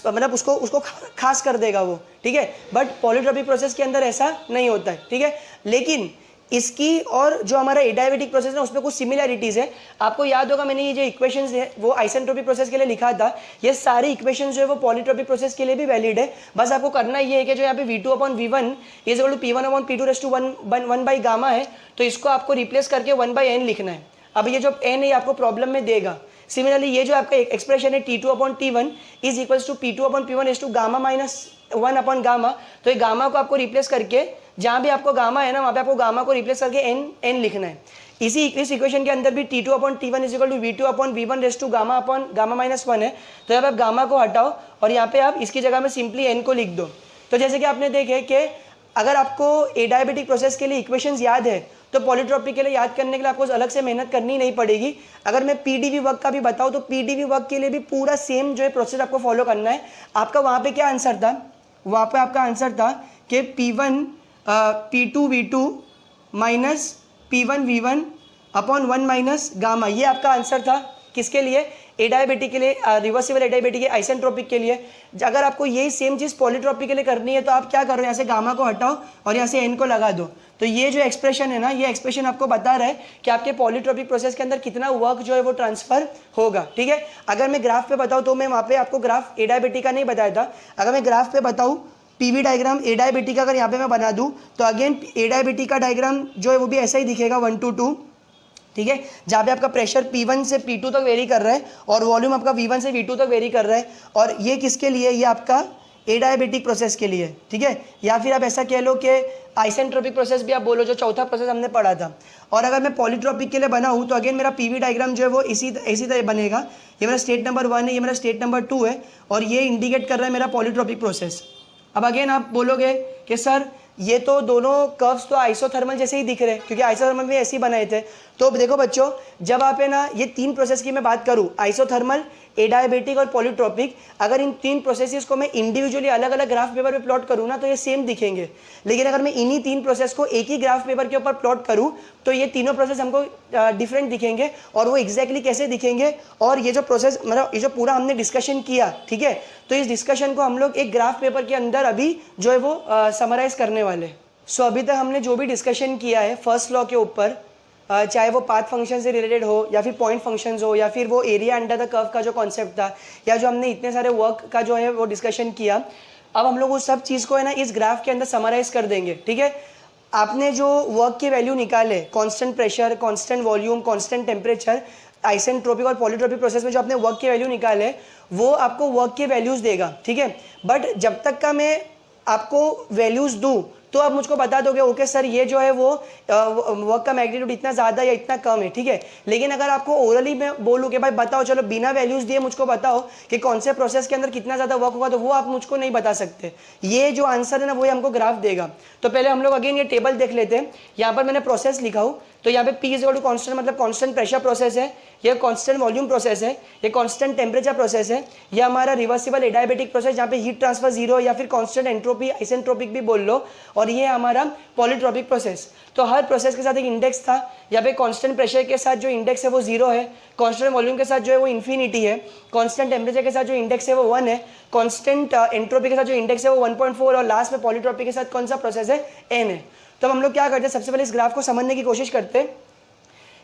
[SPEAKER 1] मतलब उसको खास कर देगा वो, ठीक है। बट पॉलीट्रोपिक प्रोसेस के अंदर ऐसा नहीं होता है, ठीक है। लेकिन इसकी और जो हमारा एडायबिटिक प्रोसेस है उसमें कुछ सिमिलैरिटीज़ है। आपको याद होगा मैंने ये जो इक्वेशंस है वो आइसेंट्रोपिक प्रोसेस के लिए लिखा था, ये सारी इक्वेशंस जो है वो पॉलीट्रोपिक प्रोसेस के लिए भी वैलिड है। बस आपको करना ये है कि जो यहाँ पे V2 upon V1 is equal to P1 upon P2 raise to 1 by gamma है, तो इसको आपको रिप्लेस करके 1 बाई n लिखना है। अब ये जो n है आपको प्रॉब्लम में देगा। सिमिलरली ये जो आपका एक्सप्रेशन है T2 upon T1 is equals to P2 upon P1 raise to gamma minus 1 upon gamma, तो ये गामा को आपको रिप्लेस करके जहाँ भी आपको गामा है ना वहाँ पे आपको गामा को रिप्लेस करके n लिखना है। इस इक्वेशन के अंदर भी T2 upon T1 is equal to V2 upon V1 raise to gamma upon gamma minus 1 है, तो यहाँ पे आप गामा को हटाओ और यहाँ पे आप इसकी जगह में सिंपली n को लिख दो। तो जैसे कि आपने देखे कि अगर आपको एडायबिटिक प्रोसेस के लिए इक्वेशंस याद है तो पॉलीट्रोपिक के लिए याद करने के लिए आपको अलग से मेहनत करनी नहीं पड़ेगी। अगर मैं PDV वर्क का भी बताऊँ तो PDV वर्क के लिए भी पूरा सेम जो है प्रोसेस आपको फॉलो करना है। आपका वहाँ पे क्या आंसर था, वहाँ पे आपका आंसर था कि P1 P2 V2 minus P1 V1 upon 1 minus gamma, ये आपका आंसर था। किसके लिए, एडायबिटिक के लिए, रिवर्सिबल एडायबिटिक आइसेंट्रोपिक के लिए। अगर आपको यही सेम चीज़ पॉलीट्रोपिक के लिए करनी है तो आप क्या करो, यहाँ से गामा को हटाओ और यहाँ से n को लगा दो। तो ये जो एक्सप्रेशन है ना, ये एक्सप्रेशन आपको बता रहा है कि आपके पॉलीट्रोपिक प्रोसेस के अंदर कितना वर्क जो है वो ट्रांसफर होगा, ठीक है। अगर मैं ग्राफ पे बताऊँ तो मैं वहाँ पे आपको ग्राफ एडायबिटिक का नहीं बताया था। अगर मैं ग्राफ पे बताऊँ PV डायग्राम एडायबिटिक का अगर यहाँ पे मैं बना दूँ तो अगेन एडायबिटिक का डायग्राम जो है वो भी ऐसा ही दिखेगा 1 to 2, ठीक है। जहाँ पे आपका प्रेशर P1 से P2 तक वेरी कर रहा है और वॉल्यूम आपका V1 से V2 तक वेरी कर रहा है, और ये किसके लिए, ये आपका एडायबिटिक प्रोसेस के लिए, ठीक है। या फिर आप ऐसा कह लो कि आइसेंट्रोपिक प्रोसेस भी आप बोलो, जो चौथा प्रोसेस हमने पढ़ा था। और अगर मैं पॉलीट्रोपिक के लिए बनाऊँ तो अगेन मेरा PV डायग्राम जो है वो इसी तरह बनेगा। ये मेरा स्टेट नंबर 1 है, ये मेरा स्टेट नंबर 2 है, और ये इंडिकेट कर रहा है मेरा पॉलीट्रोपिक प्रोसेस। अब अगेन आप बोलोगे कि सर ये तो दोनों कर्व्स तो आइसोथर्मल जैसे ही दिख रहे हैं, क्योंकि आइसोथर्मल भी ऐसे ही बनाए थे। तो देखो बच्चों, जब आप है ना ये 3 प्रोसेस की मैं बात करूँ, आइसोथर्मल, एडायबिटिक और पॉलीट्रोपिक, अगर इन 3 प्रोसेसेस को मैं इंडिविजुअली अलग अलग ग्राफ पेपर पे प्लॉट करूँ ना तो ये सेम दिखेंगे। लेकिन अगर मैं इन्हीं 3 प्रोसेस को एक ही ग्राफ पेपर के ऊपर प्लॉट करूँ तो ये तीनों प्रोसेस हमको डिफरेंट दिखेंगे। और वो एग्जैक्टली कैसे दिखेंगे, और ये जो प्रोसेस मतलब ये जो पूरा हमने डिस्कशन किया, ठीक है, तो इस डिस्कशन को हम लोग एक ग्राफ पेपर के अंदर अभी जो है वो समराइज करने वाले। सो अभी तक हमने जो भी डिस्कशन किया है फर्स्ट लॉ के ऊपर, चाहे वो पाथ फंक्शन से रिलेटेड हो या फिर पॉइंट फंक्शंस हो या फिर वो एरिया अंडर द कर्व का जो कॉन्सेप्ट था, या जो हमने इतने सारे वर्क का जो है वो डिस्कशन किया, अब हम लोग उस सब चीज़ को है ना इस ग्राफ के अंदर समराइज कर देंगे, ठीक है। आपने जो वर्क की वैल्यू निकाले, constant pressure, constant volume, constant temperature, isentropic और पॉलीट्रोपिक प्रोसेस में जो आपने वर्क की वैल्यू निकाले, वो आपको वर्क के वैल्यूज़ देगा, ठीक है। बट जब तक का मैं आपको वैल्यूज़ दूँ तो आप मुझको बता दोगे ओके सर ये जो है वो वर्क का मैग्नीट्यूड इतना ज़्यादा या इतना कम है, ठीक है। लेकिन अगर आपको ओरली में बोलूँ कि भाई बताओ, चलो बिना वैल्यूज़ दिए मुझको बताओ कि कौन से प्रोसेस के अंदर कितना ज़्यादा वर्क होगा, तो वो आप मुझको नहीं बता सकते। ये जो आंसर है ना वो हमको ग्राफ देगा। तो पहले हम लोग अगेन ये टेबल देख लेते हैं। यहाँ पर मैंने प्रोसेस लिखा हूँ, तो यहाँ पे P is equal to constant मतलब कॉन्स्टेंट प्रेशर प्रोसेस है, ये कॉन्स्टेंट वॉल्यूम प्रोसेस है, ये कॉन्स्टेंट टेम्परेचर प्रोसेस है, ये हमारा रिवर्सिबल एडियाबेटिक प्रोसेस जहाँ पे हीट ट्रांसफर जीरो या फिर कॉन्स्टेंट एंट्रोपी आइसेंट्रोपिक भी बोल लो, और ये हमारा पॉलीट्रोपिक प्रोसेस। तो हर प्रोसेस के साथ एक इंडेक्स था। यहाँ पे कांस्टेंट प्रेशर के साथ जो इंडेक्स है वो 0 है, कांस्टेंट वॉल्यूम के साथ जो है वो इन्फिनिटी है, कांस्टेंट टेम्परेचर के साथ जो इंडेक्स है वो 1 है, कांस्टेंट एंट्रोपी के साथ जो इंडेक्स है वो 1.4, और लास्ट में पॉलीट्रोपिक के साथ कौन सा प्रोसेस है, n है। तो हम लोग क्या करते हैं, सबसे पहले इस ग्राफ को समझने की कोशिश करते हैं।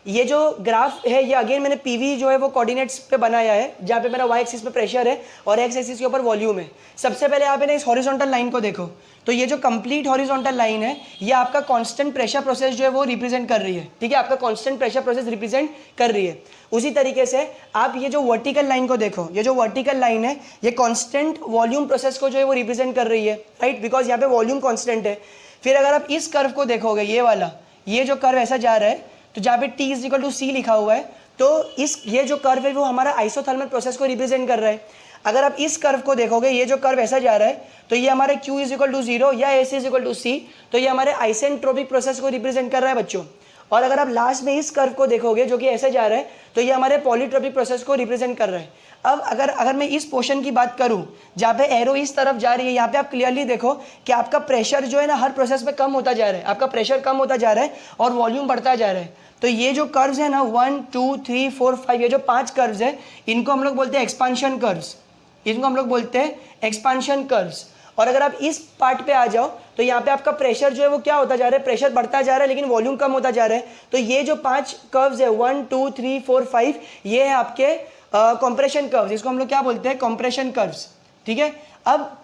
[SPEAKER 1] ये जो ग्राफ है ये अगेन मैंने पीवी जो है वो कोऑर्डिनेट्स पे बनाया है, जहाँ पे मेरा वाई एक्सिस पे प्रेशर है और एक्स एक्सिस के ऊपर वॉल्यूम है। सबसे पहले यहाँ पे ना इस हॉरिजॉन्टल लाइन को देखो, तो ये जो कंप्लीट हॉरिजॉन्टल लाइन है ये आपका कांस्टेंट प्रेशर प्रोसेस जो है वो रिप्रेजेंट कर रही है, ठीक है, आपका कांस्टेंट प्रेशर प्रोसेस रिप्रेजेंट कर रही है। उसी तरीके से आप ये जो वर्टिकल लाइन को देखो, ये जो वर्टिकल लाइन है ये कांस्टेंट वॉल्यूम प्रोसेस को जो है वो रिप्रेजेंट कर रही है, राइट, बिकॉज यहाँ पे वॉल्यूम कांस्टेंट है। फिर अगर आप इस कर्व को देखोगे, ये वाला, ये जो कर्व ऐसा जा रहा है, तो जहाँ पे T is equal to C लिखा हुआ है, तो ये जो कर्व है वो हमारा आइसोथर्मल प्रोसेस को रिप्रेजेंट कर रहा है। अगर आप इस कर्व को देखोगे, ये जो कर्व ऐसा जा रहा है, तो ये हमारे Q इज इक्वल टू 0 या S is equal to C, तो ये हमारे आइसेंट्रोपिक प्रोसेस को रिप्रेजेंट कर रहा है बच्चों। और अगर आप लास्ट में इस कर्व को देखोगे जो कि ऐसे जा रहा है, तो ये हमारे पॉलीट्रोपिक प्रोसेस को रिप्रेजेंट कर रहा है। अब अगर मैं इस पोर्शन की बात करूं जहाँ पे एरो इस तरफ जा रही है, यहाँ पे आप क्लियरली देखो कि आपका प्रेशर जो है ना हर प्रोसेस में कम होता जा रहा है, आपका प्रेशर कम होता जा रहा है और वॉल्यूम बढ़ता जा रहा है। तो ये जो कर्व्स है ना 1 2 3 4 5, ये जो 5 कर्व्स है इनको हम लोग बोलते हैं एक्सपांशन कर्व्स, इनको हम लोग बोलते हैं एक्सपांशन कर्व्स। और अगर आप इस पार्ट पे आ जाओ तो यहाँ पे आपका प्रेशर जो है वो क्या होता जा रहा है, प्रेशर बढ़ता जा रहा है लेकिन वॉल्यूम कम होता जा रहा है। तो ये जो 5 कर्व्स है 1 2 3 4 5, ये है आपके कंप्रेशन कर्व्स, इसको हम लोग क्या बोलते हैं, कंप्रेशन कर्व्स, ठीक है। अब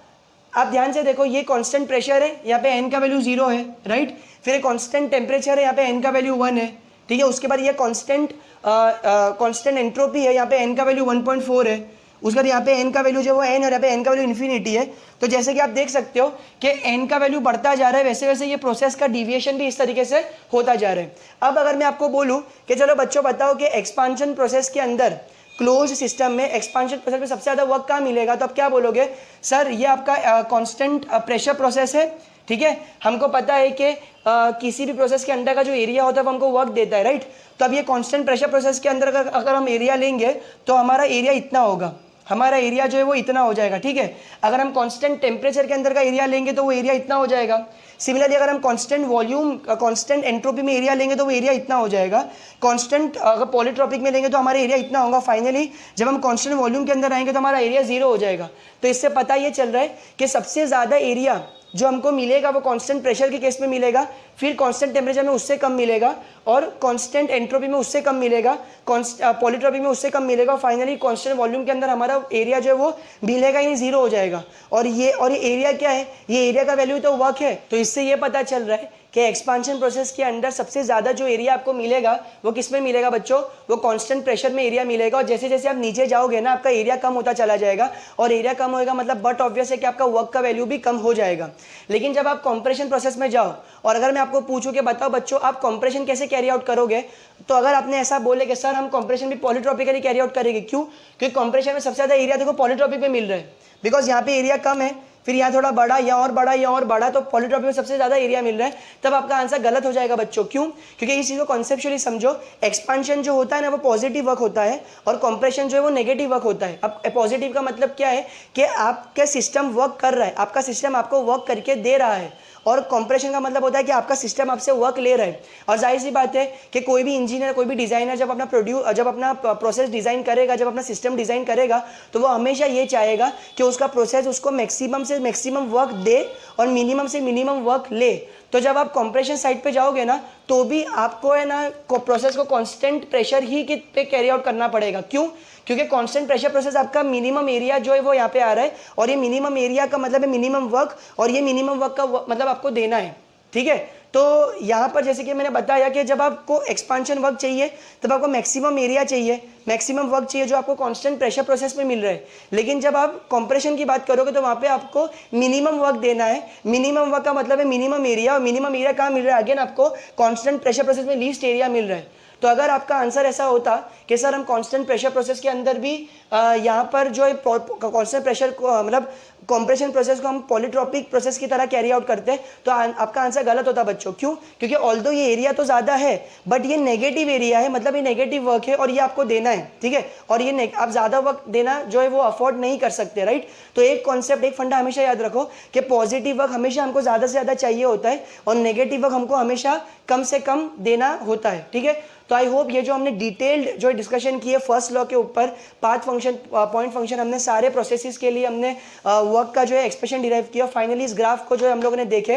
[SPEAKER 1] आप ध्यान से देखो, ये कांस्टेंट प्रेशर है, यहाँ पे n का वैल्यू 0 है, राइट। फिर कांस्टेंट टेम्परेचर है, यहाँ पे n का वैल्यू 1 है, ठीक है। उसके बाद ये कांस्टेंट एंट्रोपी है, यहाँ पे n का वैल्यू 1.4 है। उसके बाद यहाँ पे n का वैल्यू जो है वो n और यहाँ पे n का वैल्यू इन्फिनिटी है। तो जैसे कि आप देख सकते हो कि n का वैल्यू बढ़ता जा रहा है, वैसे वैसे ये प्रोसेस का डिविएशन भी इस तरीके से होता जा रहा है। अब अगर मैं आपको बोलूँ कि चलो बच्चों बताओ कि एक्सपांशन प्रोसेस के अंदर, क्लोज सिस्टम में एक्सपांशन प्रोसेस में सबसे ज़्यादा वर्क कहाँ मिलेगा, तो आप क्या बोलोगे, सर ये आपका कांस्टेंट प्रेशर प्रोसेस है, ठीक है। हमको पता है कि किसी भी प्रोसेस के अंदर का जो एरिया होता है वो हमको वर्क देता है, राइट। तो अब ये कांस्टेंट प्रेशर प्रोसेस के अंदर अगर हम एरिया लेंगे तो हमारा एरिया इतना होगा, हमारा एरिया जो है वो इतना हो जाएगा, ठीक है। अगर हम कांस्टेंट टेम्परेचर के अंदर का एरिया लेंगे तो वो एरिया इतना हो जाएगा। सिमिलरली अगर हम कांस्टेंट वॉल्यूम, कांस्टेंट एंट्रोपी में एरिया लेंगे तो वो एरिया इतना हो जाएगा। कांस्टेंट अगर पॉलीट्रोपिक में लेंगे तो हमारा एरिया इतना होगा। फाइनली जब हम कांस्टेंट वॉल्यूम के अंदर आएंगे तो हमारा एरिया 0 हो जाएगा। तो इससे पता ये चल रहा है कि सबसे ज़्यादा एरिया जो हमको मिलेगा वो कांस्टेंट प्रेशर के केस में मिलेगा, फिर कांस्टेंट टेम्परेचर में उससे कम मिलेगा, और कांस्टेंट एंट्रोपी में उससे कम मिलेगा, पॉलीट्रोपी में उससे कम मिलेगा, और फाइनली कांस्टेंट वॉल्यूम के अंदर हमारा एरिया जो है वो मिलेगा ही 0 हो जाएगा। और ये एरिया क्या है, ये एरिया का वैल्यू तो वर्क है। तो इससे ये पता चल रहा है कि एक्सपांशन प्रोसेस के अंदर सबसे ज़्यादा जो एरिया आपको मिलेगा वो किस में मिलेगा बच्चों, वो कांस्टेंट प्रेशर में एरिया मिलेगा। और जैसे जैसे आप नीचे जाओगे ना आपका एरिया कम होता चला जाएगा, और एरिया कम होएगा मतलब बट ऑब्वियस है कि आपका वर्क का वैल्यू भी कम हो जाएगा। लेकिन जब आप कंप्रेशन प्रोसेस में जाओ और अगर मैं आपको पूछूं कि बताओ बच्चों आप कंप्रेशन कैसे कैरी आउट करोगे, तो अगर आपने ऐसा बोले कि सर हम कंप्रेशन भी पॉलीट्रोपिकली कैरी आउट करेंगे, क्यों, क्योंकि कंप्रेशन में सबसे ज़्यादा एरिया देखो पॉलीट्रोपिक में मिल रहा है, बिकॉज यहाँ पे एरिया कम है, फिर यहाँ थोड़ा बड़ा, यहाँ और बड़ा, यहाँ और बड़ा, तो पॉलीट्रोपिक में सबसे ज़्यादा एरिया मिल रहा है। तब आपका आंसर गलत हो जाएगा बच्चों। क्यों, क्योंकि इस चीज़ को कॉन्सेप्चुअली समझो। एक्सपांशन जो होता है ना वो पॉजिटिव वर्क होता है और कंप्रेशन जो है वो नेगेटिव वर्क होता है। अब पॉजिटिव का मतलब क्या है कि आपका सिस्टम वर्क कर रहा है, आपका सिस्टम आपको वर्क करके दे रहा है, और कंप्रेशन का मतलब होता है कि आपका सिस्टम आपसे वर्क ले रहा है। और जाहिर सी बात है कि कोई भी इंजीनियर, कोई भी डिज़ाइनर जब अपना प्रोसेस डिज़ाइन करेगा, जब अपना सिस्टम डिज़ाइन करेगा, तो वो हमेशा ये चाहेगा कि उसका प्रोसेस उसको मैक्सिमम से मैक्सिमम वर्क दे और मिनिमम से मिनिमम वर्क ले। तो जब आप कंप्रेशन साइड पे जाओगे ना तो भी आपको है ना प्रोसेस को कांस्टेंट प्रेशर ही पे कैरी आउट करना पड़ेगा। क्यों, क्योंकि कांस्टेंट प्रेशर प्रोसेस आपका मिनिमम एरिया जो है वो यहाँ पे आ रहा है, और ये मिनिमम एरिया का मतलब है मिनिमम वर्क, और ये मिनिमम वर्क का मतलब आपको देना है, ठीक है। तो यहाँ पर जैसे कि मैंने बताया कि जब आपको एक्सपांशन वर्क चाहिए तब आपको मैक्सिमम एरिया चाहिए, मैक्सिमम वर्क चाहिए जो आपको कांस्टेंट प्रेशर प्रोसेस में मिल रहा है। लेकिन जब आप कंप्रेशन की बात करोगे तो वहाँ पे आपको मिनिमम वर्क देना है। मिनिमम वर्क का मतलब है मिनिमम एरिया, और मिनिमम एरिया कहाँ मिल रहा है? अगेन आपको कांस्टेंट प्रेशर प्रोसेस में लीस्ट एरिया मिल रहा है। तो अगर आपका आंसर ऐसा होता कि सर हम कांस्टेंट प्रेशर प्रोसेस के अंदर भी यहाँ पर जो कांस्टेंट प्रेशर को मतलब कंप्रेशन प्रोसेस को हम पॉलीट्रॉपिक प्रोसेस की तरह कैरी आउट करते हैं, तो आपका आंसर गलत होता बच्चों। क्यों? क्योंकि ऑल्दो ये एरिया तो ज़्यादा है बट ये नेगेटिव एरिया है, मतलब ये नेगेटिव वर्क है और ये आपको देना है, ठीक है। और ये आप ज़्यादा वर्क देना जो है वो अफोर्ड नहीं कर सकते, राइट। तो एक कॉन्सेप्ट, एक फंडा हमेशा याद रखो कि पॉजिटिव वर्क हमेशा हमको ज़्यादा से ज़्यादा चाहिए होता है और नेगेटिव वर्क हमको हमेशा कम से कम देना होता है, ठीक है। तो आई होप ये जो हमने डिटेल्ड जो डिस्कशन की है फर्स्ट लॉ के ऊपर, पाथ फंक्शन, पॉइंट फंक्शन, हमने सारे प्रोसेसेस के लिए हमने वर्क का जो है एक्सप्रेशन डिराइव किया। फाइनली इस ग्राफ को जो है हम लोगों ने देखे,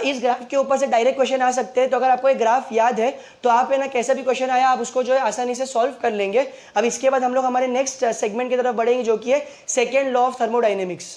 [SPEAKER 1] इस ग्राफ के ऊपर से डायरेक्ट क्वेश्चन आ सकते हैं। तो अगर आपको एक ग्राफ याद है तो आप है ना कैसा भी क्वेश्चन आया आप उसको जो है आसानी से सॉल्व कर लेंगे। अब इसके बाद हम लोग हमारे नेक्स्ट सेगमेंट की तरफ बढ़ेंगे जो कि है सेकेंड लॉ ऑफ थर्मोडाइनेमिक्स।